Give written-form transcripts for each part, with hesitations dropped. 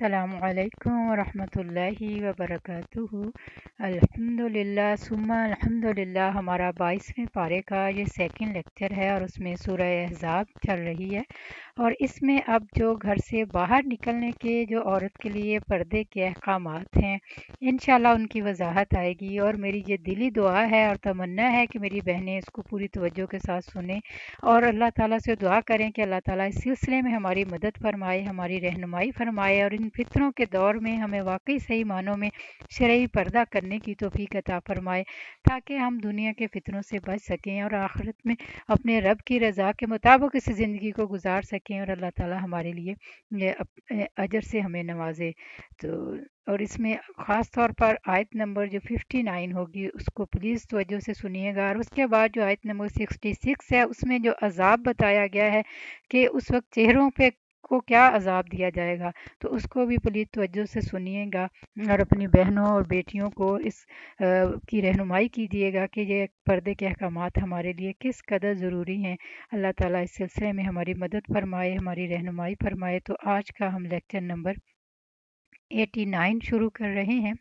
السلام علیکم ورحمۃ اللہ وبرکاتہ۔ الحمدللہ ثم الحمدللہ، ہمارا 22ویں پارے کا یہ سیکنڈ لیکچر ہے اور اس میں سورہ احزاب چل رہی ہے، اور اس میں اب جو گھر سے باہر نکلنے کے جو عورت کے لیے پردے کے احکامات ہیں انشاءاللہ ان کی وضاحت آئے گی، اور میری یہ دلی دعا ہے اور تمنا ہے کہ میری بہنیں اس کو پوری توجہ کے ساتھ سنیں اور اللہ تعالیٰ سے دعا کریں کہ اللہ تعالیٰ اس سلسلے میں ہماری مدد فرمائے، ہماری رہنمائی فرمائے، اور ان فتنوں کے دور میں ہمیں واقعی صحیح معنوں میں شرعی پردہ کرنے کی توفیق عطا فرمائے، تاکہ ہم دنیا کے فتنوں سے بچ سکیں اور آخرت میں اپنے رب کی رضا کے مطابق اس زندگی کو گزار سکیں، اور اللہ تعالیٰ ہمارے لیے یہ اجر سے ہمیں نوازے۔ تو اور اس میں خاص طور پر آیت نمبر جو 59 ہوگی اس کو پلیز توجہ سے سنیے گا، اور اس کے بعد جو آیت نمبر 66 ہے اس میں جو عذاب بتایا گیا ہے کہ اس وقت چہروں پہ کو کیا عذاب دیا جائے گا، تو اس کو بھی پلیز توجہ سے سنیے گا اور اپنی بہنوں اور بیٹیوں کو اس کی رہنمائی کیجیے گا کہ یہ پردے کے احکامات ہمارے لیے کس قدر ضروری ہیں۔ اللہ تعالیٰ اس سلسلے میں ہماری مدد فرمائے، ہماری رہنمائی فرمائے۔ تو آج کا ہم لیکچر نمبر 89 شروع کر رہے ہیں۔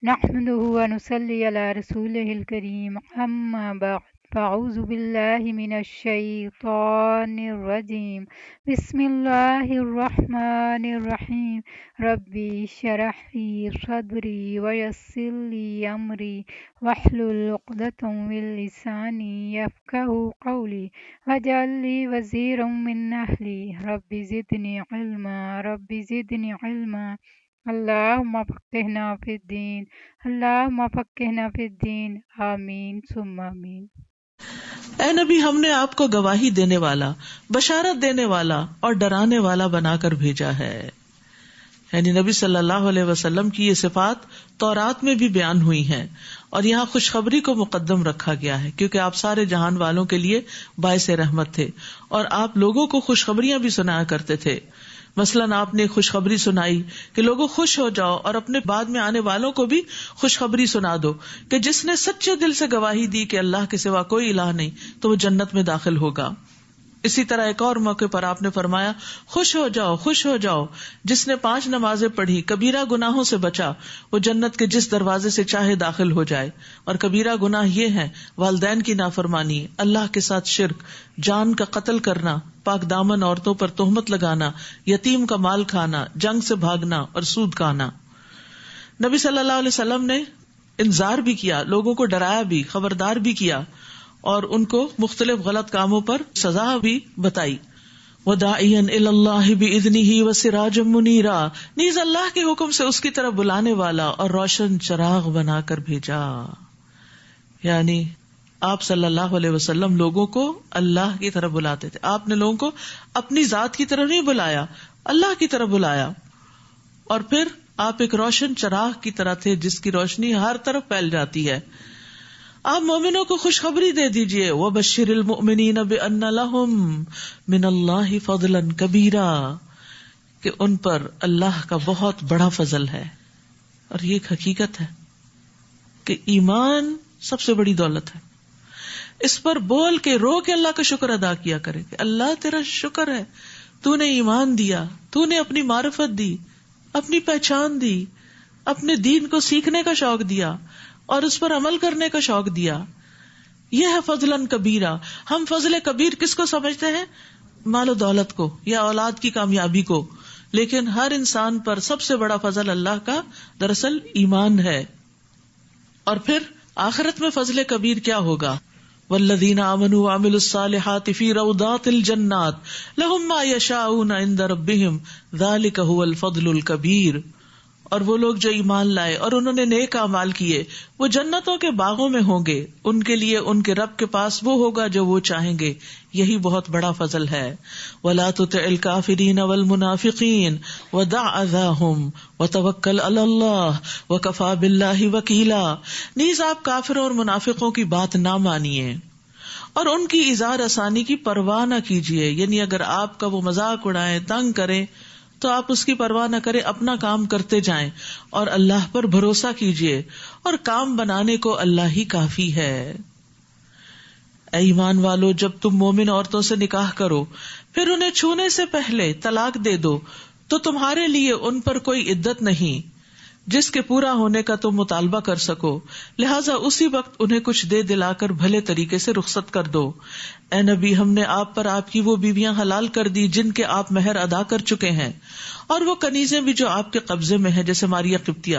نحمدہ ونصلی علی رسولہ الکریم، اما بعد، فاعوذ باللہ من الشیطان الرجیم، بسم اللہ الرحمن الرحیم، ربی اشرح لی صدری ویسر لی امری واحلل عقدۃ من لسانی یفقہوا قولی واجعل لی وزیرا من اہلی رب زدنی علما رب زدنی علما اللہم فقہنا فی الدین اللہم فقہنا فی الدین آمین ثم آمین۔ اے نبی، ہم نے آپ کو گواہی دینے والا، بشارت دینے والا اور ڈرانے والا بنا کر بھیجا ہے۔ یعنی نبی صلی اللہ علیہ وسلم کی یہ صفات تورات میں بھی بیان ہوئی ہیں، اور یہاں خوشخبری کو مقدم رکھا گیا ہے کیونکہ آپ سارے جہان والوں کے لیے باعث رحمت تھے، اور آپ لوگوں کو خوشخبریاں بھی سنایا کرتے تھے۔ مثلاً آپ نے خوشخبری سنائی کہ لوگوں خوش ہو جاؤ، اور اپنے بعد میں آنے والوں کو بھی خوشخبری سنا دو کہ جس نے سچے دل سے گواہی دی کہ اللہ کے سوا کوئی الہ نہیں تو وہ جنت میں داخل ہوگا۔ اسی طرح ایک اور موقع پر آپ نے فرمایا، خوش ہو جاؤ خوش ہو جاؤ، جس نے 5 نمازیں پڑھی، کبیرہ گناہوں سے بچا، وہ جنت کے جس دروازے سے چاہے داخل ہو جائے۔ اور کبیرہ گناہ یہ ہیں والدین کی نافرمانی، اللہ کے ساتھ شرک، جان کا قتل کرنا، پاک دامن عورتوں پر تہمت لگانا، یتیم کا مال کھانا، جنگ سے بھاگنا اور سود کھانا۔ نبی صلی اللہ علیہ وسلم نے انذار بھی کیا، لوگوں کو ڈرایا بھی، خبردار بھی کیا، اور ان کو مختلف غلط کاموں پر سزا بھی بتائی۔ وَدَاعِيًا إِلَى اللَّهِ بِإِذْنِهِ وَسِرَاجًا مُنِيرًا، نیز اللہ کے حکم سے اس کی طرف بلانے والا اور روشن چراغ بنا کر بھیجا۔ یعنی آپ صلی اللہ علیہ وسلم لوگوں کو اللہ کی طرف بلاتے تھے، آپ نے لوگوں کو اپنی ذات کی طرف نہیں بلایا، اللہ کی طرف بلایا، اور پھر آپ ایک روشن چراغ کی طرح تھے جس کی روشنی ہر طرف پھیل جاتی ہے۔ آپ مومنوں کو خوشخبری دے دیجئے، وَبَشِّرِ الْمُؤْمِنِينَ بِأَنَّ لَهُم مِّنَ اللَّهِ فَضْلًا كَبِيرًا، کہ ان پر اللہ کا بہت بڑا فضل ہے۔ اور یہ ایک حقیقت ہے کہ ایمان سب سے بڑی دولت ہے، اس پر بول کے رو کے اللہ کا شکر ادا کیا کرے کہ اللہ تیرا شکر ہے، تو نے ایمان دیا، تو نے اپنی معرفت دی، اپنی پہچان دی، اپنے دین کو سیکھنے کا شوق دیا اور اس پر عمل کرنے کا شوق دیا۔ یہ ہے فضلاً کبیرہ۔ ہم فضل کبیر کس کو سمجھتے ہیں؟ مال و دولت کو یا اولاد کی کامیابی کو، لیکن ہر انسان پر سب سے بڑا فضل اللہ کا دراصل ایمان ہے۔ اور پھر آخرت میں فضل کبیر کیا ہوگا؟ والذین آمنوا وعملوا الصالحات فی روضات الجنات لہم ما یشاءون عند ربہم ذلک هو الفضل الکبیر۔ اور وہ لوگ جو ایمان لائے اور انہوں نے نیک اعمال کیے وہ جنتوں کے باغوں میں ہوں گے، ان کے لیے ان کے رب کے پاس وہ ہوگا جو وہ چاہیں گے، یہی بہت بڑا فضل ہے۔ وَلَا تُطِعِ الْكَافِرِينَ وَالْمُنَافِقِينَ وَدَعْ أَذَاهُمْ وَتَوَكَّلْ عَلَى اللَّهِ وَكَفَى بِاللَّهِ وَكِيلًا، نیز آپ کافروں اور منافقوں کی بات نہ مانیے اور ان کی اظہار آسانی کی پرواہ نہ کیجیے، یعنی اگر آپ کا وہ مذاق اڑائیں، تنگ کریں تو آپ اس کی پرواہ نہ کریں، اپنا کام کرتے جائیں اور اللہ پر بھروسہ کیجیے، اور کام بنانے کو اللہ ہی کافی ہے۔ اے ایمان والو، جب تم مومن عورتوں سے نکاح کرو پھر انہیں چھونے سے پہلے طلاق دے دو تو تمہارے لیے ان پر کوئی عدت نہیں جس کے پورا ہونے کا تم مطالبہ کر سکو، لہٰذا اسی وقت انہیں کچھ دے دلا کر بھلے طریقے سے رخصت کر دو۔ اے نبی، ہم نے آپ پر آپ کی وہ بیویاں حلال کر دی جن کے آپ مہر ادا کر چکے ہیں، اور وہ کنیزیں بھی جو آپ کے قبضے میں ہیں، جیسے ماریہ قبطیہ،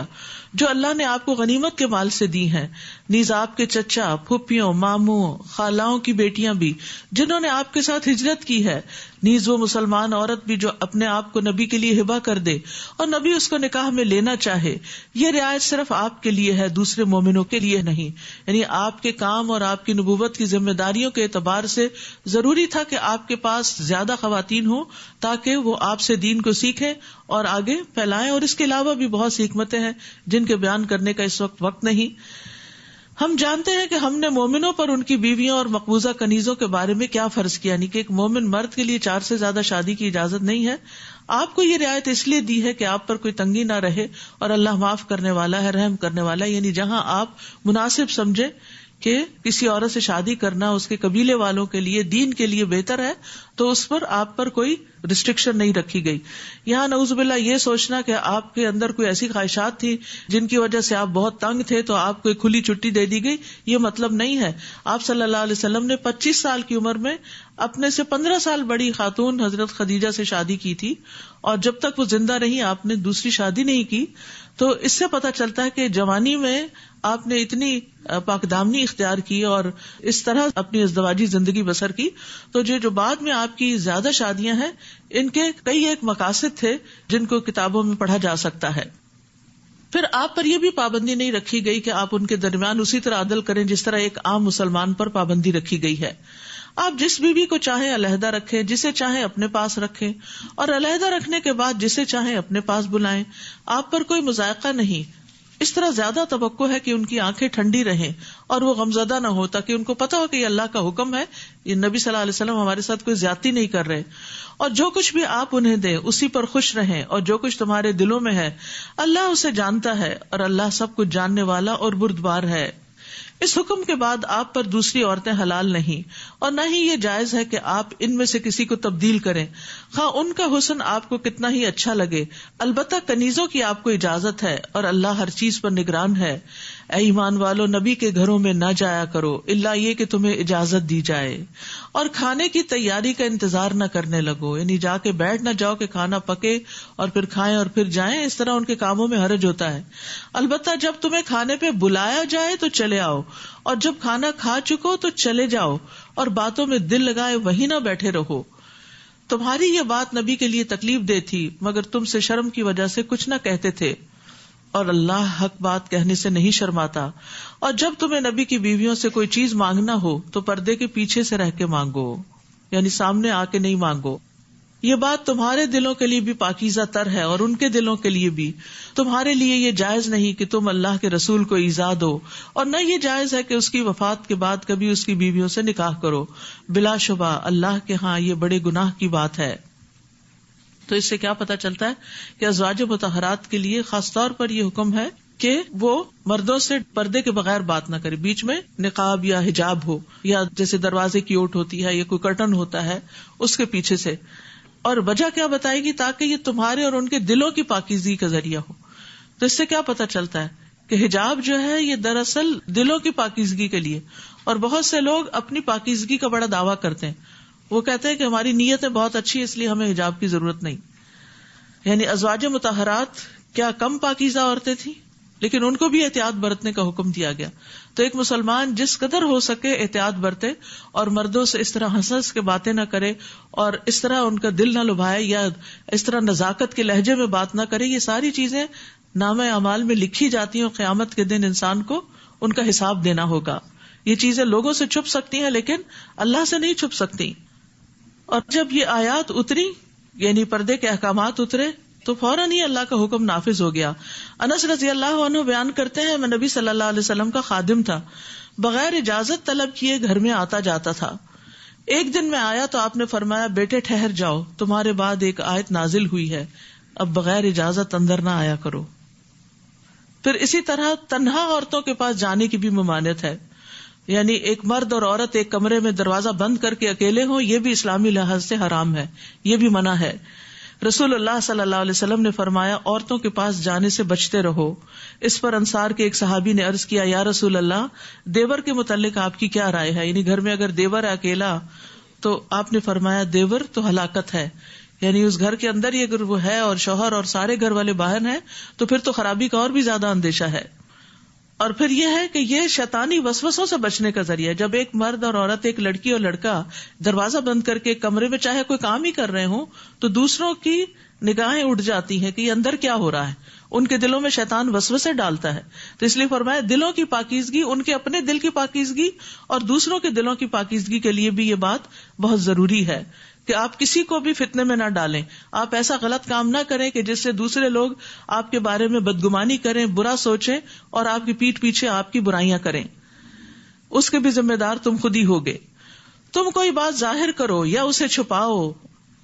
جو اللہ نے آپ کو غنیمت کے مال سے دی ہیں، نیز آپ کے چچا، پھپھیوں، ماموں، خالاؤں کی بیٹیاں بھی جنہوں نے آپ کے ساتھ ہجرت کی ہے، نیز وہ مسلمان عورت بھی جو اپنے آپ کو نبی کے لیے ہبہ کر دے اور نبی اس کو نکاح میں لینا چاہے۔ یہ رعایت صرف آپ کے لیے ہے، دوسرے مومنوں کے لیے نہیں۔ یعنی آپ کے کام اور آپ کی نبوت کی ذمہ داریوں کے اعتبار سے ضروری تھا کہ آپ کے پاس زیادہ خواتین ہوں تاکہ وہ آپ سے دین کو سیکھیں اور آگے پھیلائیں، اور اس کے علاوہ بھی بہت سی حکمتیں ہیں جن کے بیان کرنے کا اس وقت نہیں۔ ہم جانتے ہیں کہ ہم نے مومنوں پر ان کی بیویوں اور مقبوضہ کنیزوں کے بارے میں کیا فرض کیا، یعنی کہ ایک مومن مرد کے لیے 4 سے زیادہ شادی کی اجازت نہیں ہے۔ آپ کو یہ رعایت اس لیے دی ہے کہ آپ پر کوئی تنگی نہ رہے، اور اللہ معاف کرنے والا ہے، رحم کرنے والا ہے۔ یعنی جہاں آپ مناسب سمجھے کہ کسی عورت سے شادی کرنا اس کے قبیلے والوں کے لیے دین کے لیے بہتر ہے تو اس پر آپ پر کوئی ریسٹرکشن نہیں رکھی گئی۔ یہاں نعوذ باللہ یہ سوچنا کہ آپ کے اندر کوئی ایسی خواہشات تھی جن کی وجہ سے آپ بہت تنگ تھے تو آپ کو ایک کھلی چھٹی دے دی گئی، یہ مطلب نہیں ہے۔ آپ صلی اللہ علیہ وسلم نے 25 سال کی عمر میں اپنے سے 15 سال بڑی خاتون حضرت خدیجہ سے شادی کی تھی، اور جب تک وہ زندہ رہی آپ نے دوسری شادی نہیں کی۔ تو اس سے پتہ چلتا ہے کہ جوانی میں آپ نے اتنی پاکدامنی اختیار کی اور اس طرح اپنی ازدواجی زندگی بسر کی، تو جو بعد میں آپ کی زیادہ شادیاں ہیں ان کے کئی ایک مقاصد تھے جن کو کتابوں میں پڑھا جا سکتا ہے۔ پھر آپ پر یہ بھی پابندی نہیں رکھی گئی کہ آپ ان کے درمیان اسی طرح عدل کریں جس طرح ایک عام مسلمان پر پابندی رکھی گئی ہے۔ آپ جس بیوی کو چاہیں علیحدہ رکھیں، جسے چاہیں اپنے پاس رکھیں، اور علیحدہ رکھنے کے بعد جسے چاہیں اپنے پاس بلائیں، آپ پر کوئی مضائقہ نہیں۔ اس طرح زیادہ توقع ہے کہ ان کی آنکھیں ٹھنڈی رہیں اور وہ غمزدہ نہ ہو، تاکہ ان کو پتہ ہو کہ یہ اللہ کا حکم ہے، یہ نبی صلی اللہ علیہ وسلم ہمارے ساتھ کوئی زیادتی نہیں کر رہے، اور جو کچھ بھی آپ انہیں دیں اسی پر خوش رہیں، اور جو کچھ تمہارے دلوں میں ہے اللہ اسے جانتا ہے، اور اللہ سب کچھ جاننے والا اور بردبار ہے۔ اس حکم کے بعد آپ پر دوسری عورتیں حلال نہیں، اور نہ ہی یہ جائز ہے کہ آپ ان میں سے کسی کو تبدیل کریں، خواہ ان کا حسن آپ کو کتنا ہی اچھا لگے۔ البتہ کنیزوں کی آپ کو اجازت ہے، اور اللہ ہر چیز پر نگران ہے۔ اے ایمان والو، نبی کے گھروں میں نہ جایا کرو الا یہ کہ تمہیں اجازت دی جائے، اور کھانے کی تیاری کا انتظار نہ کرنے لگو، یعنی جا کے بیٹھ نہ جاؤ کہ کھانا پکے اور پھر کھائیں اور پھر جائیں، اس طرح ان کے کاموں میں حرج ہوتا ہے۔ البتہ جب تمہیں کھانے پہ بلایا جائے تو چلے آؤ، اور جب کھانا کھا چکو تو چلے جاؤ، اور باتوں میں دل لگائے وہیں نہ بیٹھے رہو۔ تمہاری یہ بات نبی کے لیے تکلیف دہ تھی، مگر تم سے شرم کی وجہ سے کچھ نہ کہتے تھے، اور اللہ حق بات کہنے سے نہیں شرماتا۔ اور جب تمہیں نبی کی بیویوں سے کوئی چیز مانگنا ہو تو پردے کے پیچھے سے رہ کے مانگو، یعنی سامنے آ کے نہیں مانگو۔ یہ بات تمہارے دلوں کے لیے بھی پاکیزہ تر ہے اور ان کے دلوں کے لیے بھی۔ تمہارے لیے یہ جائز نہیں کہ تم اللہ کے رسول کو ایذا دو، اور نہ یہ جائز ہے کہ اس کی وفات کے بعد کبھی اس کی بیویوں سے نکاح کرو۔ بلا شبہ اللہ کے ہاں یہ بڑے گناہ کی بات ہے۔ تو اس سے کیا پتہ چلتا ہے کہ ازواج مطہرات کے لیے خاص طور پر یہ حکم ہے کہ وہ مردوں سے پردے کے بغیر بات نہ کرے، بیچ میں نقاب یا حجاب ہو، یا جیسے دروازے کی اوٹ ہوتی ہے یا کوئی کرٹن ہوتا ہے اس کے پیچھے سے۔ اور وجہ کیا بتائے گی؟ تاکہ یہ تمہارے اور ان کے دلوں کی پاکیزگی کا ذریعہ ہو۔ تو اس سے کیا پتہ چلتا ہے کہ حجاب جو ہے یہ دراصل دلوں کی پاکیزگی کے لیے، اور بہت سے لوگ اپنی پاکیزگی کا بڑا دعویٰ کرتے ہیں، وہ کہتے ہیں کہ ہماری نیتیں بہت اچھی ہے اس لیے ہمیں حجاب کی ضرورت نہیں۔ یعنی ازواج مطہرات کیا کم پاکیزہ عورتیں تھیں؟ لیکن ان کو بھی احتیاط برتنے کا حکم دیا گیا۔ تو ایک مسلمان جس قدر ہو سکے احتیاط برتے، اور مردوں سے اس طرح ہنس ہنس کے باتیں نہ کرے، اور اس طرح ان کا دل نہ لبھائے، یا اس طرح نزاکت کے لہجے میں بات نہ کرے۔ یہ ساری چیزیں نامہ اعمال میں لکھی جاتی ہیں، اور قیامت کے دن انسان کو ان کا حساب دینا ہوگا۔ یہ چیزیں لوگوں سے چھپ سکتی ہیں لیکن اللہ سے نہیں چھپ سکتی۔ اور جب یہ آیات اتری، یعنی پردے کے احکامات اترے، تو فوراً ہی اللہ کا حکم نافذ ہو گیا۔ انس رضی اللہ عنہ بیان کرتے ہیں، میں نبی صلی اللہ علیہ وسلم کا خادم تھا، بغیر اجازت طلب کیے گھر میں آتا جاتا تھا۔ ایک دن میں آیا تو آپ نے فرمایا، بیٹے ٹھہر جاؤ، تمہارے بعد ایک آیت نازل ہوئی ہے، اب بغیر اجازت اندر نہ آیا کرو۔ پھر اسی طرح تنہا عورتوں کے پاس جانے کی بھی ممانعت ہے، یعنی ایک مرد اور عورت ایک کمرے میں دروازہ بند کر کے اکیلے ہوں، یہ بھی اسلامی لحاظ سے حرام ہے، یہ بھی منع ہے۔ رسول اللہ صلی اللہ علیہ وسلم نے فرمایا عورتوں کے پاس جانے سے بچتے رہو. اس پر انصار کے ایک صحابی نے عرض کیا یا رسول اللہ دیور کے متعلق آپ کی کیا رائے ہے؟ یعنی گھر میں اگر دیور ہے اکیلا تو آپ نے فرمایا دیور تو ہلاکت ہے، یعنی اس گھر کے اندر ہی اگر وہ ہے اور شوہر اور سارے گھر والے باہر ہیں تو پھر تو خرابی کا اور بھی زیادہ اندیشہ ہے. اور پھر یہ ہے کہ یہ شیطانی وسوسوں سے بچنے کا ذریعہ ہے. جب ایک مرد اور عورت، ایک لڑکی اور لڑکا دروازہ بند کر کے کمرے میں چاہے کوئی کام ہی کر رہے ہوں تو دوسروں کی نگاہیں اٹھ جاتی ہیں کہ یہ اندر کیا ہو رہا ہے. ان کے دلوں میں شیطان وسوسے ڈالتا ہے. تو اس لیے فرمایا دلوں کی پاکیزگی، ان کے اپنے دل کی پاکیزگی اور دوسروں کے دلوں کی پاکیزگی کے لیے بھی یہ بات بہت ضروری ہے کہ آپ کسی کو بھی فتنے میں نہ ڈالیں. آپ ایسا غلط کام نہ کریں کہ جس سے دوسرے لوگ آپ کے بارے میں بدگمانی کریں، برا سوچیں اور آپ کی پیٹھ پیچھے آپ کی برائیاں کریں. اس کے بھی ذمہ دار تم خود ہی ہوگے. تم کوئی بات ظاہر کرو یا اسے چھپاؤ،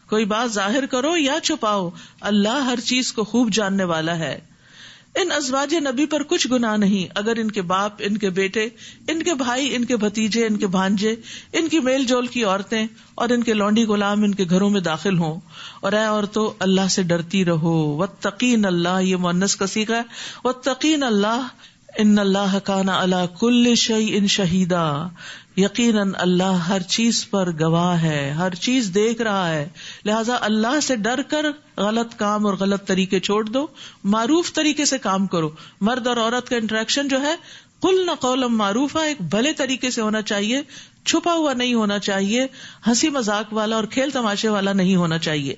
کوئی بات ظاہر کرو یا چھپاؤ، اللہ ہر چیز کو خوب جاننے والا ہے. ان ازواج نبی پر کچھ گناہ نہیں اگر ان کے باپ، ان کے بیٹے، ان کے بھائی، ان کے بھتیجے، ان کے بھانجے، ان کی میل جول کی عورتیں اور ان کے لونڈی غلام ان کے گھروں میں داخل ہوں. اور اے عورتوں اللہ سے ڈرتی رہو. واتقین اللہ، یہ مؤنث کا صیغہ ہے. واتقین اللہ ان اللہ کان علی کل شیء شہیدا، یقیناً اللہ ہر چیز پر گواہ ہے، ہر چیز دیکھ رہا ہے. لہذا اللہ سے ڈر کر غلط کام اور غلط طریقے چھوڑ دو، معروف طریقے سے کام کرو. مرد اور عورت کا انٹریکشن جو ہے قلنا قولا معروفا، ایک بھلے طریقے سے ہونا چاہیے، چھپا ہوا نہیں ہونا چاہیے، ہنسی مذاق والا اور کھیل تماشے والا نہیں ہونا چاہیے.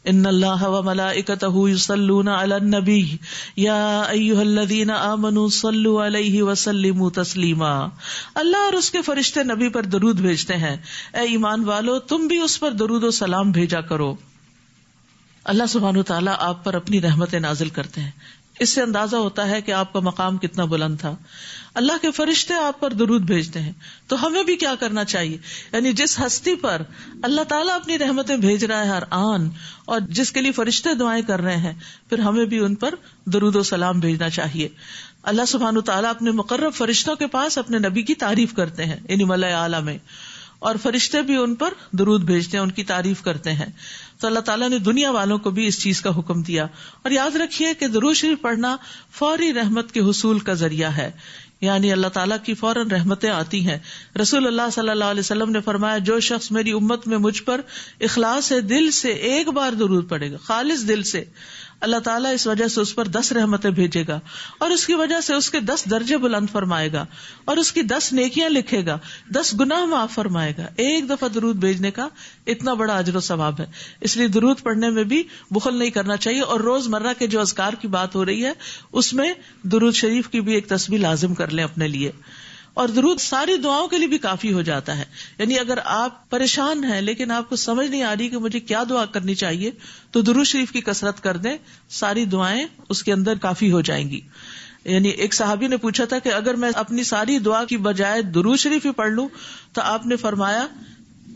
ان اللہ وملائکتہ یصلون علی النبی یا ایھا الذین آمنوا صلوا علیہ وسلموا تسلیما. اللہ اور اس کے فرشتے نبی پر درود بھیجتے ہیں، اے ایمان والو تم بھی اس پر درود و سلام بھیجا کرو. اللہ سبحانہ و تعالیٰ آپ پر اپنی رحمتیں نازل کرتے ہیں. اس سے اندازہ ہوتا ہے کہ آپ کا مقام کتنا بلند تھا. اللہ کے فرشتے آپ پر درود بھیجتے ہیں تو ہمیں بھی کیا کرنا چاہیے؟ یعنی جس ہستی پر اللہ تعالیٰ اپنی رحمتیں بھیج رہا ہے ہر آن، اور جس کے لیے فرشتے دعائیں کر رہے ہیں، پھر ہمیں بھی ان پر درود و سلام بھیجنا چاہیے. اللہ سبحانہ تعالیٰ اپنے مقرب فرشتوں کے پاس اپنے نبی کی تعریف کرتے ہیں یعنی ملائے اعلیٰ میں، اور فرشتے بھی ان پر درود بھیجتے ہیں، ان کی تعریف کرتے ہیں. تو اللہ تعالیٰ نے دنیا والوں کو بھی اس چیز کا حکم دیا. اور یاد رکھیے کہ درود شریف پڑھنا فوری رحمت کے حصول کا ذریعہ ہے، یعنی اللہ تعالیٰ کی فوراً رحمتیں آتی ہیں. رسول اللہ صلی اللہ علیہ وسلم نے فرمایا جو شخص میری امت میں مجھ پر اخلاص دل سے ایک بار درود پڑھے گا، خالص دل سے، اللہ تعالیٰ اس وجہ سے اس پر 10 رحمتیں بھیجے گا اور اس کی وجہ سے اس کے 10 درجے بلند فرمائے گا اور اس کی 10 نیکیاں لکھے گا، 10 گناہ معاف فرمائے گا. ایک دفعہ درود بھیجنے کا اتنا بڑا اجر و ثواب ہے. اس لیے درود پڑھنے میں بھی بخل نہیں کرنا چاہیے. اور روزمرہ کے جو اذکار کی بات ہو رہی ہے اس میں درود شریف کی بھی ایک تسبیح لازم کر لیں اپنے لیے. اور درود ساری دعاؤں کے لیے بھی کافی ہو جاتا ہے. یعنی اگر آپ پریشان ہیں لیکن آپ کو سمجھ نہیں آ رہی کہ مجھے کیا دعا کرنی چاہیے تو درود شریف کی کثرت کر دیں، ساری دعائیں اس کے اندر کافی ہو جائیں گی. یعنی ایک صحابی نے پوچھا تھا کہ اگر میں اپنی ساری دعا کی بجائے درود شریف ہی پڑھ لوں تو آپ نے فرمایا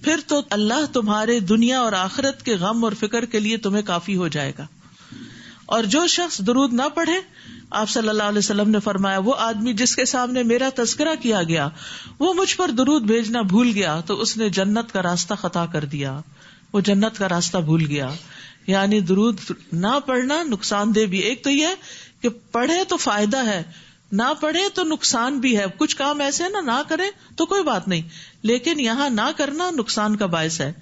پھر تو اللہ تمہارے دنیا اور آخرت کے غم اور فکر کے لیے تمہیں کافی ہو جائے گا. اور جو شخص درود نہ پڑھے، آپ صلی اللہ علیہ وسلم نے فرمایا وہ آدمی جس کے سامنے میرا تذکرہ کیا گیا وہ مجھ پر درود بھیجنا بھول گیا تو اس نے جنت کا راستہ خطا کر دیا، وہ جنت کا راستہ بھول گیا. یعنی درود نہ پڑھنا نقصان دہ بھی. ایک تو یہ کہ پڑھے تو فائدہ ہے، نہ پڑھے تو نقصان بھی ہے. کچھ کام ایسے ہیں نہ کریں تو کوئی بات نہیں، لیکن یہاں نہ کرنا نقصان کا باعث ہے.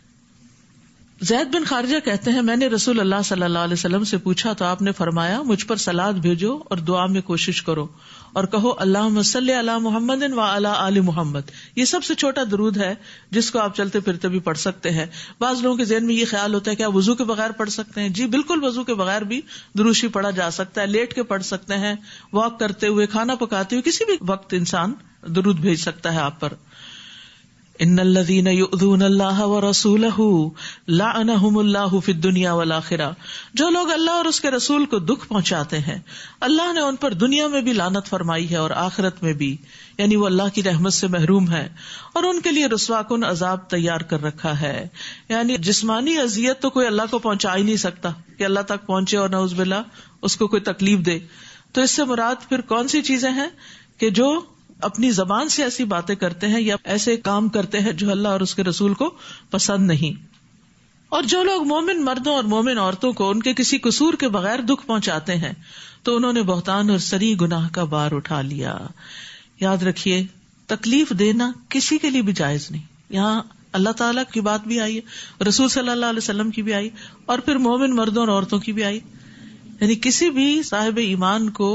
زید بن خارجہ کہتے ہیں میں نے رسول اللہ صلی اللہ علیہ وسلم سے پوچھا تو آپ نے فرمایا مجھ پر سلاد بھیجو اور دعا میں کوشش کرو اور کہو اللہم صلی علی محمد وعلی آل محمد. یہ سب سے چھوٹا درود ہے جس کو آپ چلتے پھرتے بھی پڑھ سکتے ہیں. بعض لوگوں کے ذہن میں یہ خیال ہوتا ہے کہ آپ وضو کے بغیر پڑھ سکتے ہیں. جی بالکل، وضو کے بغیر بھی درود شریف پڑھا جا سکتا ہے. لیٹ کے پڑھ سکتے ہیں، واک کرتے ہوئے، کھانا پکاتے ہوئے، کسی بھی وقت انسان درود بھیج سکتا ہے آپ پر. ان الذین یؤذون اللہ ورسولہ لعنہم اللہ فی الدنیا والآخرہ. جو لوگ اللہ اور اس کے رسول کو دکھ پہنچاتے ہیں اللہ نے ان پر دنیا میں بھی لعنت فرمائی ہے اور آخرت میں بھی، یعنی وہ اللہ کی رحمت سے محروم ہے اور ان کے لیے رسوا کن عذاب تیار کر رکھا ہے. یعنی جسمانی اذیت تو کوئی اللہ کو پہنچا ہی نہیں سکتا کہ اللہ تک پہنچے اور نعوذ باللہ اس کو کوئی تکلیف دے. تو اس سے مراد پھر کون سی چیزیں ہیں کہ جو اپنی زبان سے ایسی باتیں کرتے ہیں یا ایسے کام کرتے ہیں جو اللہ اور اس کے رسول کو پسند نہیں. اور جو لوگ مومن مردوں اور مومن عورتوں کو ان کے کسی قصور کے بغیر دکھ پہنچاتے ہیں تو انہوں نے بہتان اور صریح گناہ کا بار اٹھا لیا. یاد رکھیے تکلیف دینا کسی کے لیے بھی جائز نہیں. یہاں اللہ تعالیٰ کی بات بھی آئی ہے, رسول صلی اللہ علیہ وسلم کی بھی آئی, اور پھر مومن مردوں اور عورتوں کی بھی آئی. یعنی کسی بھی صاحب ایمان کو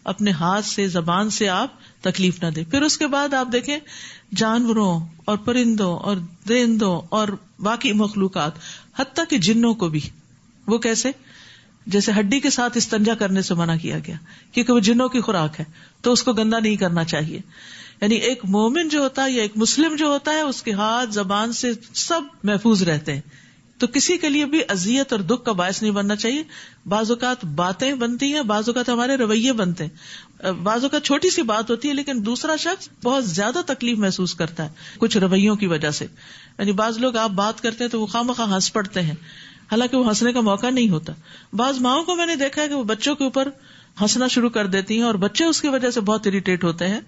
اپنے ہاتھ سے زبان سے آپ تکلیف نہ دیں. پھر اس کے بعد آپ دیکھیں جانوروں اور پرندوں اور درندوں اور باقی مخلوقات, حتیٰ کہ جنوں کو بھی. وہ کیسے؟ جیسے ہڈی کے ساتھ استنجا کرنے سے منع کیا گیا کیونکہ وہ جنوں کی خوراک ہے, تو اس کو گندا نہیں کرنا چاہیے. یعنی ایک مومن جو ہوتا ہے یا ایک مسلم جو ہوتا ہے اس کے ہاتھ زبان سے سب محفوظ رہتے ہیں, تو کسی کے لیے بھی اذیت اور دکھ کا باعث نہیں بننا چاہیے. بعض اوقات باتیں بنتی ہیں, بعض اوقات ہمارے رویے بنتے ہیں, بعض اوقات چھوٹی سی بات ہوتی ہے لیکن دوسرا شخص بہت زیادہ تکلیف محسوس کرتا ہے کچھ رویوں کی وجہ سے. یعنی بعض لوگ آپ بات کرتے ہیں تو وہ خواہ ہنس پڑتے ہیں, حالانکہ وہ ہنسنے کا موقع نہیں ہوتا. بعض ماؤں کو میں نے دیکھا ہے کہ وہ بچوں کے اوپر ہنسنا شروع کر دیتی ہیں اور بچے اس کی وجہ سے بہت اریٹیٹ ہوتے ہیں.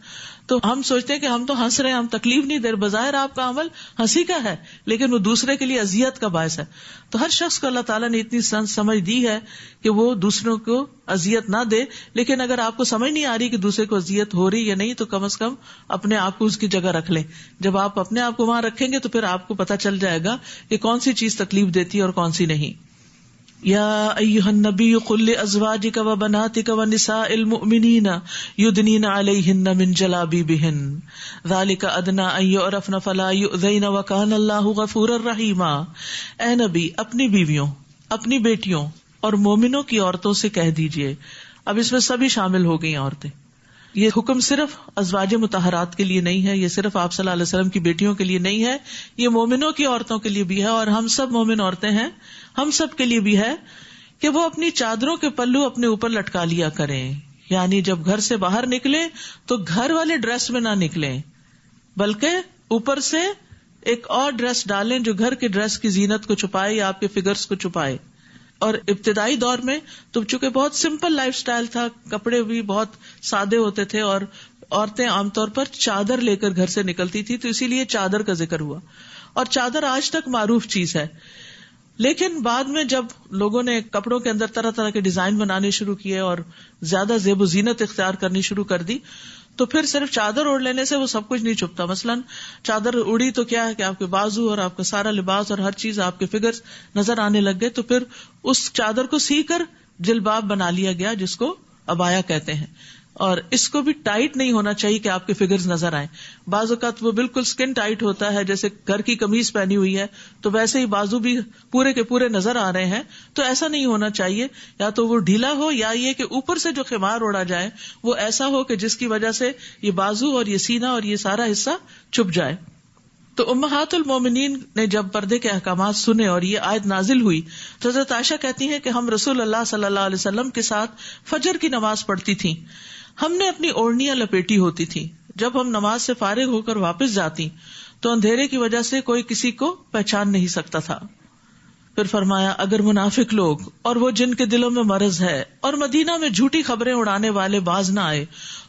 تو ہم سوچتے ہیں کہ ہم تو ہنس رہے ہیں, ہم تکلیف نہیں دے رہے, بظاہر آپ کا عمل ہنسی کا ہے لیکن وہ دوسرے کے لیے اذیت کا باعث ہے. تو ہر شخص کو اللہ تعالیٰ نے اتنی سمجھ دی ہے کہ وہ دوسروں کو اذیت نہ دے, لیکن اگر آپ کو سمجھ نہیں آ رہی کہ دوسرے کو اذیت ہو رہی یا نہیں تو کم از کم اپنے آپ کو اس کی جگہ رکھ لیں. جب آپ اپنے آپ کو وہاں رکھیں گے تو پھر آپ کو پتہ چل جائے گا کہ کون سی چیز تکلیف دیتی ہے اور کون سی نہیں. یا ایھا النبی قل لازواجک وبناتک ونساء المؤمنین یدنین علیہن من جلابیبہن ذلک ادنی ان یعرفن فلا یؤذین وکان اللہ غفورا رحیما. اے نبی اپنی بیویوں, اپنی بیٹیوں اور مومنوں کی عورتوں سے کہہ دیجئے. اب اس میں سبھی شامل ہو گئی عورتیں. یہ حکم صرف ازواج مطہرات کے لیے نہیں ہے, یہ صرف آپ صلی اللہ علیہ وسلم کی بیٹیوں کے لیے نہیں ہے, یہ مومنوں کی عورتوں کے لیے بھی ہے, اور ہم سب مومن عورتیں ہیں, ہم سب کے لیے بھی ہے کہ وہ اپنی چادروں کے پلو اپنے اوپر لٹکا لیا کریں. یعنی جب گھر سے باہر نکلیں تو گھر والے ڈریس میں نہ نکلیں, بلکہ اوپر سے ایک اور ڈریس ڈالیں جو گھر کے ڈریس کی زینت کو چھپائے یا آپ کے فگرز کو چھپائے. اور ابتدائی دور میں تو چونکہ بہت سمپل لائف سٹائل تھا, کپڑے بھی بہت سادے ہوتے تھے, اور عورتیں عام طور پر چادر لے کر گھر سے نکلتی تھی, تو اسی لیے چادر کا ذکر ہوا, اور چادر آج تک معروف چیز ہے. لیکن بعد میں جب لوگوں نے کپڑوں کے اندر طرح طرح کے ڈیزائن بنانے شروع کیے اور زیادہ زیب و زینت اختیار کرنی شروع کر دی, تو پھر صرف چادر اوڑھ لینے سے وہ سب کچھ نہیں چھپتا. مثلاً چادر اڑی تو کیا ہے کہ آپ کے بازو اور آپ کا سارا لباس اور ہر چیز آپ کے فگرز نظر آنے لگ گئے, تو پھر اس چادر کو سی کر جلباب بنا لیا گیا جس کو عبایا کہتے ہیں. اور اس کو بھی ٹائٹ نہیں ہونا چاہیے کہ آپ کے فگرز نظر آئیں. بعض اوقات وہ بالکل سکن ٹائٹ ہوتا ہے, جیسے گھر کی قمیض پہنی ہوئی ہے تو ویسے ہی بازو بھی پورے کے پورے نظر آ رہے ہیں, تو ایسا نہیں ہونا چاہیے. یا تو وہ ڈھیلا ہو یا یہ کہ اوپر سے جو خمار اوڑا جائے وہ ایسا ہو کہ جس کی وجہ سے یہ بازو اور یہ سینہ اور یہ سارا حصہ چھپ جائے. تو امہات المومنین نے جب پردے کے احکامات سنے اور یہ آیت نازل ہوئی تو حضرت عائشہ کہتی ہیں کہ ہم رسول اللہ صلی اللہ علیہ وسلم کے ساتھ فجر کی نماز پڑھتی تھیں. ہم نے اپنی اوڑھنیاں لپیٹی ہوتی تھی. جب ہم نماز سے فارغ ہو کر واپس جاتی تو اندھیرے کی وجہ سے کوئی کسی کو پہچان نہیں سکتا تھا. پھر فرمایا اگر منافق لوگ اور وہ جن کے دلوں میں مرض ہے اور مدینہ میں جھوٹی خبریں اڑانے والے باز نہ آئے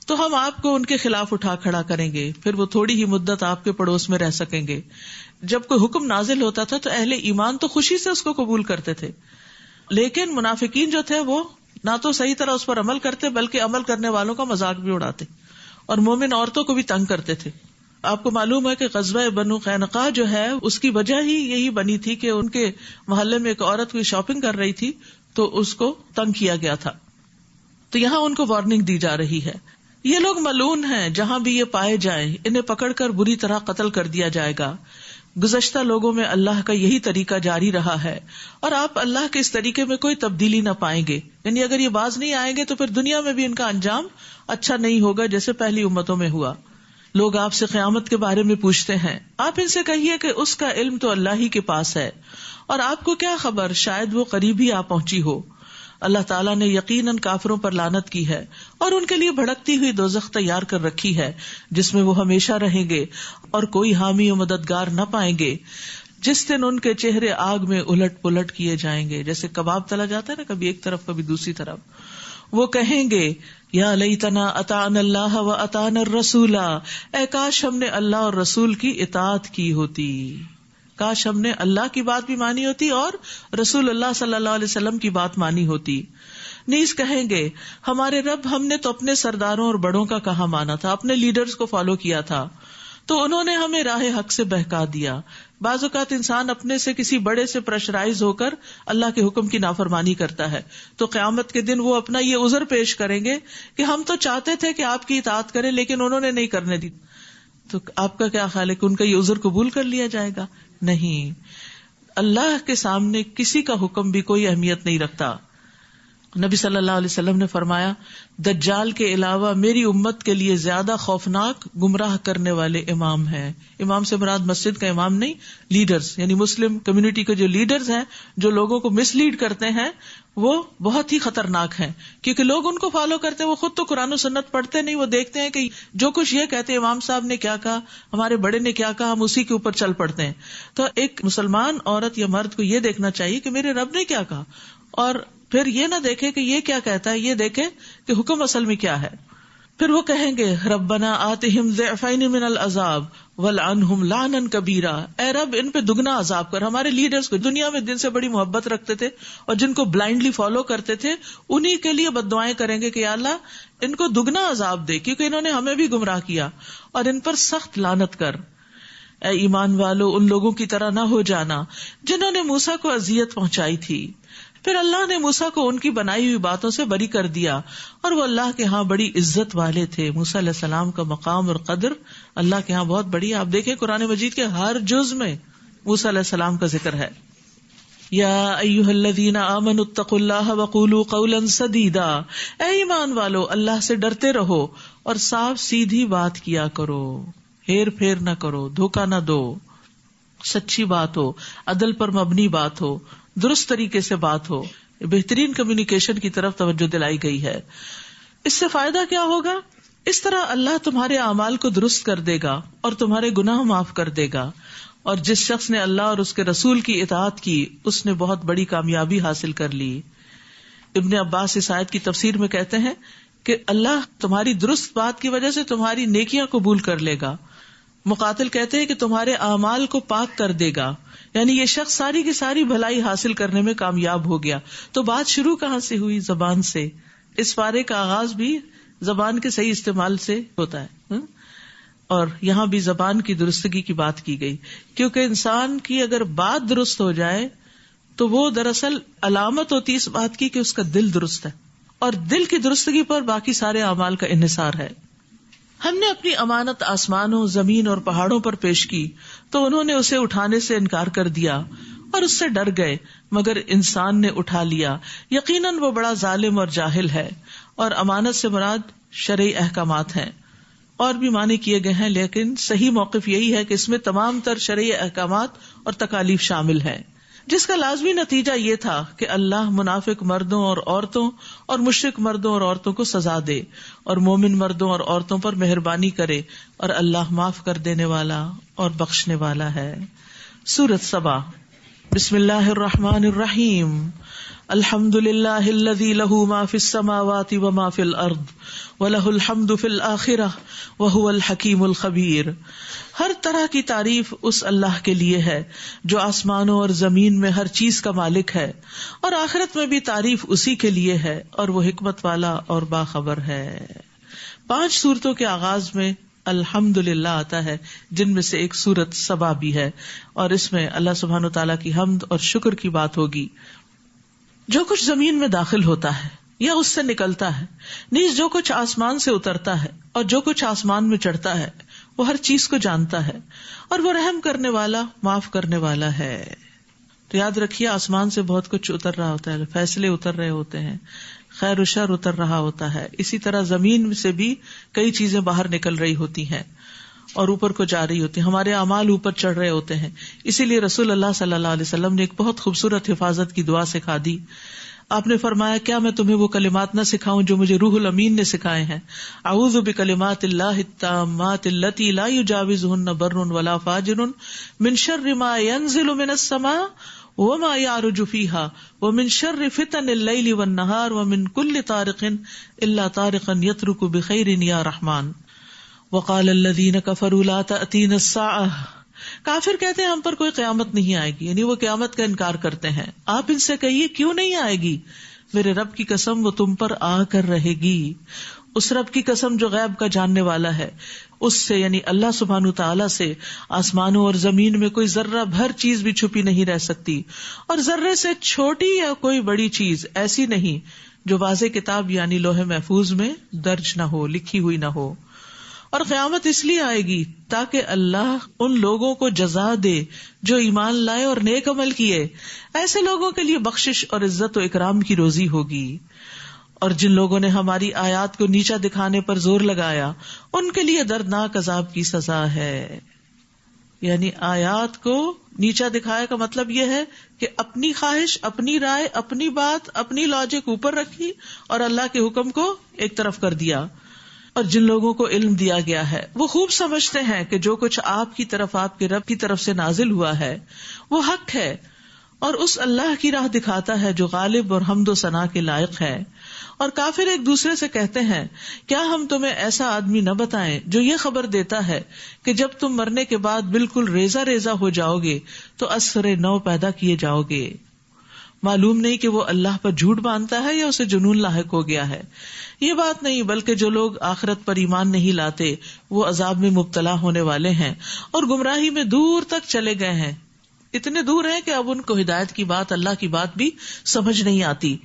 تو ہم آپ کو ان کے خلاف اٹھا کھڑا کریں گے, پھر وہ تھوڑی ہی مدت آپ کے پڑوس میں رہ سکیں گے. جب کوئی حکم نازل ہوتا تھا تو اہل ایمان تو خوشی سے اس کو قبول کرتے تھے, لیکن منافقین جو تھے وہ نہ تو صحیح طرح اس پر عمل کرتے بلکہ عمل کرنے والوں کا مذاق بھی اڑاتے اور مومن عورتوں کو بھی تنگ کرتے تھے. آپ کو معلوم ہے کہ غزوہ بنو قینقاع جو ہے اس کی وجہ ہی یہی بنی تھی کہ ان کے محلے میں ایک عورت کوئی شاپنگ کر رہی تھی تو اس کو تنگ کیا گیا تھا. تو یہاں ان کو وارننگ دی جا رہی ہے, یہ لوگ ملعون ہیں, جہاں بھی یہ پائے جائیں انہیں پکڑ کر بری طرح قتل کر دیا جائے گا. گزشتہ لوگوں میں اللہ کا یہی طریقہ جاری رہا ہے اور آپ اللہ کے اس طریقے میں کوئی تبدیلی نہ پائیں گے. یعنی اگر یہ باز نہیں آئیں گے تو پھر دنیا میں بھی ان کا انجام اچھا نہیں ہوگا جیسے پہلی امتوں میں ہوا. لوگ آپ سے قیامت کے بارے میں پوچھتے ہیں, آپ ان سے کہیے کہ اس کا علم تو اللہ ہی کے پاس ہے, اور آپ کو کیا خبر شاید وہ قریب ہی آ پہنچی ہو. اللہ تعالیٰ نے یقیناً کافروں پر لعنت کی ہے اور ان کے لیے بھڑکتی ہوئی دوزخ تیار کر رکھی ہے جس میں وہ ہمیشہ رہیں گے اور کوئی حامی و مددگار نہ پائیں گے. جس دن ان کے چہرے آگ میں الٹ پلٹ کیے جائیں گے, جیسے کباب تلا جاتا ہے نا, کبھی ایک طرف کبھی دوسری طرف. وہ کہیں گے یا لیتنا اطعنا اللہ و اطعنا الرسول, اے کاش ہم نے اللہ اور رسول کی اطاعت کی ہوتی. کاش ہم نے اللہ کی بات بھی مانی ہوتی اور رسول اللہ صلی اللہ علیہ وسلم کی بات مانی ہوتی. نیز کہیں گے ہمارے رب ہم نے تو اپنے سرداروں اور بڑوں کا کہا مانا تھا, اپنے لیڈرز کو فالو کیا تھا, تو انہوں نے ہمیں راہ حق سے بہکا دیا. بعض اوقات انسان اپنے سے کسی بڑے سے پریشرائز ہو کر اللہ کے حکم کی نافرمانی کرتا ہے, تو قیامت کے دن وہ اپنا یہ عذر پیش کریں گے کہ ہم تو چاہتے تھے کہ آپ کی اطاعت کریں لیکن انہوں نے نہیں کرنے دی. تو آپ کا کیا خیال ہے کہ ان کا یہ عذر قبول کر لیا جائے گا؟ نہیں. اللہ کے سامنے کسی کا حکم بھی کوئی اہمیت نہیں رکھتا. نبی صلی اللہ علیہ وسلم نے فرمایا دجال کے علاوہ میری امت کے لیے زیادہ خوفناک گمراہ کرنے والے امام ہیں. امام سے مراد مسجد کا امام نہیں, لیڈرز, یعنی مسلم کمیونٹی کے جو لیڈرز ہیں جو لوگوں کو مس لیڈ کرتے ہیں وہ بہت ہی خطرناک ہیں, کیونکہ لوگ ان کو فالو کرتے ہیں, وہ خود تو قرآن و سنت پڑھتے نہیں, وہ دیکھتے ہیں کہ جو کچھ یہ کہتے ہیں امام صاحب نے کیا کہا, ہمارے بڑے نے کیا کہا, ہم اسی کے اوپر چل پڑتے ہیں. تو ایک مسلمان عورت یا مرد کو یہ دیکھنا چاہیے کہ میرے رب نے کیا کہا, اور پھر یہ نہ دیکھے کہ یہ کیا کہتا ہے, یہ دیکھے کہ حکم اصل میں کیا ہے. پھر وہ کہیں گے ربنا آتہم ضعفین من العذاب ولعنہم لعنا کبیرا, اے رب ان پہ دگنا عذاب کر. ہمارے لیڈرز کو دنیا میں جن سے بڑی محبت رکھتے تھے اور جن کو بلائنڈلی فالو کرتے تھے, انہی کے لیے بد دعائیں کریں گے کہ یا اللہ ان کو دگنا عذاب دے, کیونکہ انہوں نے ہمیں بھی گمراہ کیا, اور ان پر سخت لعنت کر. اے ایمان والو ان لوگوں کی طرح نہ ہو جانا جنہوں نے موسیٰ کو اذیت پہنچائی تھی. پھر اللہ نے موسیٰ کو ان کی بنائی ہوئی باتوں سے بری کر دیا, اور وہ اللہ کے ہاں بڑی عزت والے تھے. موسیٰ علیہ السلام کا مقام اور قدر اللہ کے ہاں بہت بڑی ہے. آپ دیکھیں قرآن مجید کے ہر جز میں موسیٰ علیہ السلام کا ذکر ہے. یا ایھا الذین آمنوا اتقوا اللہ وقولوا قولا سدیدا, اے ایمان والو اللہ سے ڈرتے رہو اور صاف سیدھی بات کیا کرو, ہیر پھیر نہ کرو, دھوکہ نہ دو, سچی بات ہو, عدل پر مبنی بات ہو, درست طریقے سے بات ہو. بہترین کمیونیکیشن کی طرف توجہ دلائی گئی ہے. اس سے فائدہ کیا ہوگا؟ اس طرح اللہ تمہارے اعمال کو درست کر دے گا اور تمہارے گناہ معاف کر دے گا, اور جس شخص نے اللہ اور اس کے رسول کی اطاعت کی اس نے بہت بڑی کامیابی حاصل کر لی. ابن عباس اس آیت کی تفسیر میں کہتے ہیں کہ اللہ تمہاری درست بات کی وجہ سے تمہاری نیکیاں قبول کر لے گا. مقاتل کہتے ہیں کہ تمہارے اعمال کو پاک کر دے گا, یعنی یہ شخص ساری کی ساری بھلائی حاصل کرنے میں کامیاب ہو گیا. تو بات شروع کہاں سے ہوئی؟ زبان سے. اس پارے کا آغاز بھی زبان کے صحیح استعمال سے ہوتا ہے, اور یہاں بھی زبان کی درستگی کی بات کی گئی, کیونکہ انسان کی اگر بات درست ہو جائے تو وہ دراصل علامت ہوتی اس بات کی کہ اس کا دل درست ہے, اور دل کی درستگی پر باقی سارے اعمال کا انحصار ہے. ہم نے اپنی امانت آسمانوں, زمین اور پہاڑوں پر پیش کی تو انہوں نے اسے اٹھانے سے انکار کر دیا اور اس سے ڈر گئے, مگر انسان نے اٹھا لیا. یقیناً وہ بڑا ظالم اور جاہل ہے. اور امانت سے مراد شرعی احکامات ہیں, اور بھی معنی کیے گئے ہیں, لیکن صحیح موقف یہی ہے کہ اس میں تمام تر شرعی احکامات اور تکالیف شامل ہیں, جس کا لازمی نتیجہ یہ تھا کہ اللہ منافق مردوں اور عورتوں اور مشرک مردوں اور عورتوں کو سزا دے, اور مومن مردوں اور عورتوں پر مہربانی کرے, اور اللہ معاف کر دینے والا اور بخشنے والا ہے. سورۃ سبا. بسم اللہ الرحمن الرحیم. الحمد للہ الذی لہ ما فی السماوات وما فی الارض ولہ الحمد فی الآخرہ وہو الحکیم الخبیر. ہر طرح کی تعریف اس اللہ کے لیے ہے جو آسمانوں اور زمین میں ہر چیز کا مالک ہے, اور آخرت میں بھی تعریف اسی کے لیے ہے, اور وہ حکمت والا اور باخبر ہے. 5 سورتوں کے آغاز میں الحمدللہ آتا ہے, جن میں سے ایک سورت سبا بھی ہے, اور اس میں اللہ سبحانہ وتعالیٰ کی حمد اور شکر کی بات ہوگی. جو کچھ زمین میں داخل ہوتا ہے یا اس سے نکلتا ہے, نیز جو کچھ آسمان سے اترتا ہے اور جو کچھ آسمان میں چڑھتا ہے, وہ ہر چیز کو جانتا ہے, اور وہ رحم کرنے والا معاف کرنے والا ہے. تو یاد رکھیے آسمان سے بہت کچھ اتر رہا ہوتا ہے, فیصلے اتر رہے ہوتے ہیں, خیر و شر اتر رہا ہوتا ہے. اسی طرح زمین سے بھی کئی چیزیں باہر نکل رہی ہوتی ہیں اور اوپر کو جا رہی ہوتی ہیں, ہمارے اعمال اوپر چڑھ رہے ہوتے ہیں. اسی لیے رسول اللہ صلی اللہ علیہ وسلم نے ایک بہت خوبصورت حفاظت کی دعا سکھا دی. آپ نے فرمایا کیا میں تمہیں وہ کلمات نہ سکھاؤں جو مجھے روح الامین نے سکھائے ہیں؟ اعوذ بکلمات اللہ التامات التی لا یجاوزہن بر ولا فاجر من شر ما ینزل من السماء وما يعرج فيها ومن شر فتن الليل والنهار ومن كل طارق الا طارقا يطرق بخير يا رحمن. وقال الذين كفروا لا تأتينا الساعة کافر کہتے ہیں ہم پر کوئی قیامت نہیں آئے گی، یعنی وہ قیامت کا انکار کرتے ہیں. آپ ان سے کہیے کیوں نہیں آئے گی؟ میرے رب کی قسم وہ تم پر آ کر رہے گی. اس رب کی قسم جو غیب کا جاننے والا ہے، اس سے یعنی اللہ سبحانہ تعالیٰ سے آسمانوں اور زمین میں کوئی ذرہ بھر چیز بھی چھپی نہیں رہ سکتی، اور ذرے سے چھوٹی یا کوئی بڑی چیز ایسی نہیں جو واضح کتاب یعنی لوح محفوظ میں درج نہ ہو، لکھی ہوئی نہ ہو. اور قیامت اس لیے آئے گی تاکہ اللہ ان لوگوں کو جزا دے جو ایمان لائے اور نیک عمل کیے. ایسے لوگوں کے لیے بخشش اور عزت و اکرام کی روزی ہوگی. اور جن لوگوں نے ہماری آیات کو نیچا دکھانے پر زور لگایا ان کے لیے دردناک عذاب کی سزا ہے. یعنی آیات کو نیچا دکھایا کا مطلب یہ ہے کہ اپنی خواہش، اپنی رائے، اپنی بات، اپنی لاجک اوپر رکھی اور اللہ کے حکم کو ایک طرف کر دیا. اور جن لوگوں کو علم دیا گیا ہے وہ خوب سمجھتے ہیں کہ جو کچھ آپ کی طرف، آپ کے رب کی طرف سے نازل ہوا ہے وہ حق ہے، اور اس اللہ کی راہ دکھاتا ہے جو غالب اور حمد و ثنا کے لائق ہے. اور کافر ایک دوسرے سے کہتے ہیں کیا ہم تمہیں ایسا آدمی نہ بتائیں جو یہ خبر دیتا ہے کہ جب تم مرنے کے بعد بالکل ریزہ ریزہ ہو جاؤ گے تو اثر نو پیدا کیے جاؤ گے. معلوم نہیں کہ وہ اللہ پر جھوٹ باندھتا ہے یا اسے جنون لاحق ہو گیا ہے. یہ بات نہیں بلکہ جو لوگ آخرت پر ایمان نہیں لاتے وہ عذاب میں مبتلا ہونے والے ہیں اور گمراہی میں دور تک چلے گئے ہیں. اتنے دور ہیں کہ اب ان کو ہدایت کی بات، اللہ کی بات بھی سمجھ نہیں آتی.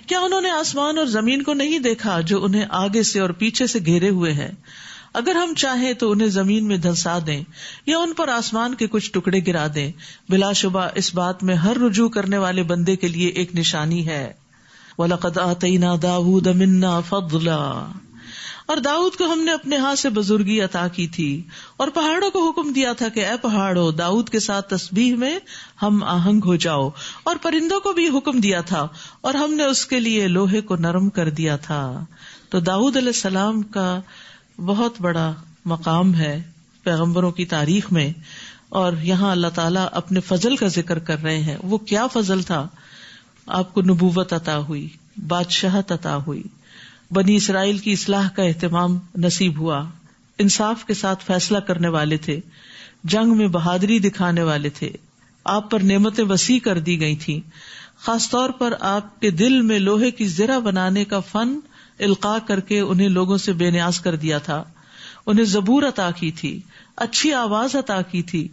کیا انہوں نے آسمان اور زمین کو نہیں دیکھا جو انہیں آگے سے اور پیچھے سے گھیرے ہوئے ہیں؟ اگر ہم چاہیں تو انہیں زمین میں دھنسا دیں یا ان پر آسمان کے کچھ ٹکڑے گرا دیں. بلا شبہ اس بات میں ہر رجوع کرنے والے بندے کے لیے ایک نشانی ہے. وَلَقَدْ آتَيْنَا دَاوُودَ مِنَّا فَضْلًا، اور داؤد کو ہم نے اپنے ہاتھ سے بزرگی عطا کی تھی. اور پہاڑوں کو حکم دیا تھا کہ اے پہاڑوں داؤد کے ساتھ تسبیح میں ہم آہنگ ہو جاؤ. اور پرندوں کو بھی حکم دیا تھا اور ہم نے اس کے لیے لوہے کو نرم کر دیا تھا. تو داؤد علیہ السلام کا بہت بڑا مقام ہے پیغمبروں کی تاریخ میں، اور یہاں اللہ تعالیٰ اپنے فضل کا ذکر کر رہے ہیں. وہ کیا فضل تھا؟ آپ کو نبوت عطا ہوئی، بادشاہت عطا ہوئی، بنی اسرائیل کی اصلاح کا اہتمام نصیب ہوا، انصاف کے ساتھ فیصلہ کرنے والے تھے، جنگ میں بہادری دکھانے والے تھے، آپ پر نعمتیں وسیع کر دی گئی تھی. خاص طور پر آپ کے دل میں لوہے کی زرہ بنانے کا فن القاء کر کے انہیں لوگوں سے بے نیاز کر دیا تھا. انہیں زبور عطا کی تھی، اچھی آواز عطا کی تھی،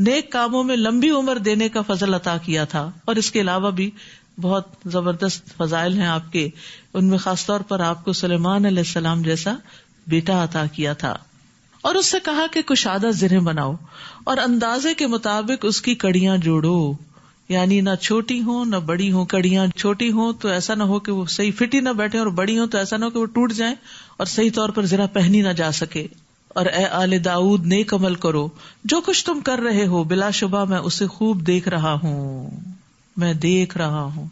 نیک کاموں میں لمبی عمر دینے کا فضل عطا کیا تھا. اور اس کے علاوہ بھی بہت زبردست فضائل ہیں آپ کے. ان میں خاص طور پر آپ کو سلیمان علیہ السلام جیسا بیٹا عطا کیا تھا. اور اس سے کہا کہ کشادہ زرہیں بناؤ اور اندازے کے مطابق اس کی کڑیاں جوڑو، یعنی نہ چھوٹی ہوں نہ بڑی ہوں. کڑیاں چھوٹی ہوں تو ایسا نہ ہو کہ وہ صحیح فٹ ہی نہ بیٹھے، اور بڑی ہوں تو ایسا نہ ہو کہ وہ ٹوٹ جائیں اور صحیح طور پر زرہ پہنی نہ جا سکے. اور اے آل داؤد نیک عمل کرو، جو کچھ تم کر رہے ہو بلا شبہ میں اسے خوب دیکھ رہا ہوں. میں دیکھ رہا ہوں.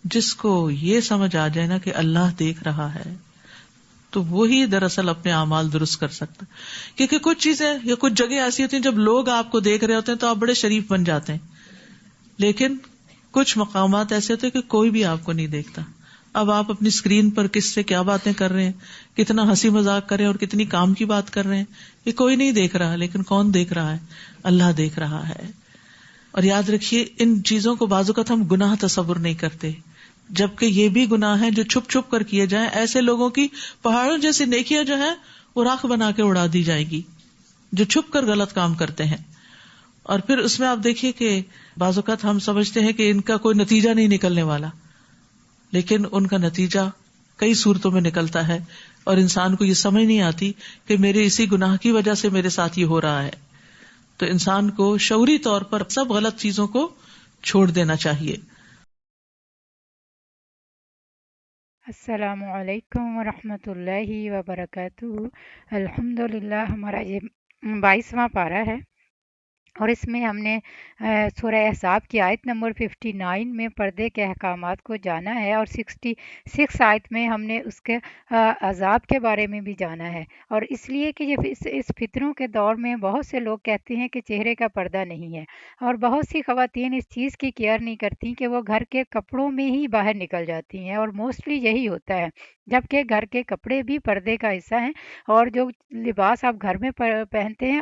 جس کو یہ سمجھ آ جائے نا کہ اللہ دیکھ رہا ہے تو وہی دراصل اپنے اعمال درست کر سکتا. کیونکہ کچھ چیزیں یا کچھ جگہ ایسی ہوتی ہیں جب لوگ آپ کو دیکھ رہے ہوتے ہیں تو آپ بڑے شریف بن جاتے ہیں، لیکن کچھ مقامات ایسے ہوتے ہیں کہ کوئی بھی آپ کو نہیں دیکھتا. اب آپ اپنی اسکرین پر کس سے کیا باتیں کر رہے ہیں، کتنا ہنسی مذاق کر رہے ہیں اور کتنی کام کی بات کر رہے ہیں، یہ کوئی نہیں دیکھ رہا. لیکن کون دیکھ رہا ہے؟ اللہ دیکھ رہا ہے. اور یاد رکھیے ان چیزوں کو بعض اوقات ہم گناہ تصور نہیں کرتے، جبکہ یہ بھی گناہ ہیں جو چھپ چھپ کر کیے جائیں. ایسے لوگوں کی پہاڑوں جیسی نیکیاں جو ہیں وہ راکھ بنا کے اڑا دی جائے گی جو چھپ کر غلط کام کرتے ہیں. اور پھر اس میں آپ دیکھیے کہ بعض اوقات ہم سمجھتے ہیں کہ ان کا کوئی نتیجہ نہیں نکلنے والا، لیکن ان کا نتیجہ کئی صورتوں میں نکلتا ہے اور انسان کو یہ سمجھ نہیں آتی کہ میرے اسی گناہ کی وجہ سے میرے ساتھ یہ ہو رہا ہے. تو انسان کو شعوری طور پر سب غلط چیزوں کو چھوڑ دینا چاہیے. السلام علیکم ورحمۃ اللہ وبرکاتہ. الحمدللہ ہمارا یہ 22واں پارہ ہے اور اس میں ہم نے سورہ احزاب کی آیت نمبر 59 میں پردے کے احکامات کو جانا ہے، اور 66 آیت میں ہم نے اس کے عذاب کے بارے میں بھی جانا ہے. اور اس لیے کہ اس فتنوں کے دور میں بہت سے لوگ کہتے ہیں کہ چہرے کا پردہ نہیں ہے، اور بہت سی خواتین اس چیز کی کیئر نہیں کرتی کہ وہ گھر کے کپڑوں میں ہی باہر نکل جاتی ہیں، اور موسٹلی یہی ہوتا ہے. جبکہ گھر کے کپڑے بھی پردے کا حصہ ہیں، اور جو لباس آپ گھر میں پہنتے ہیں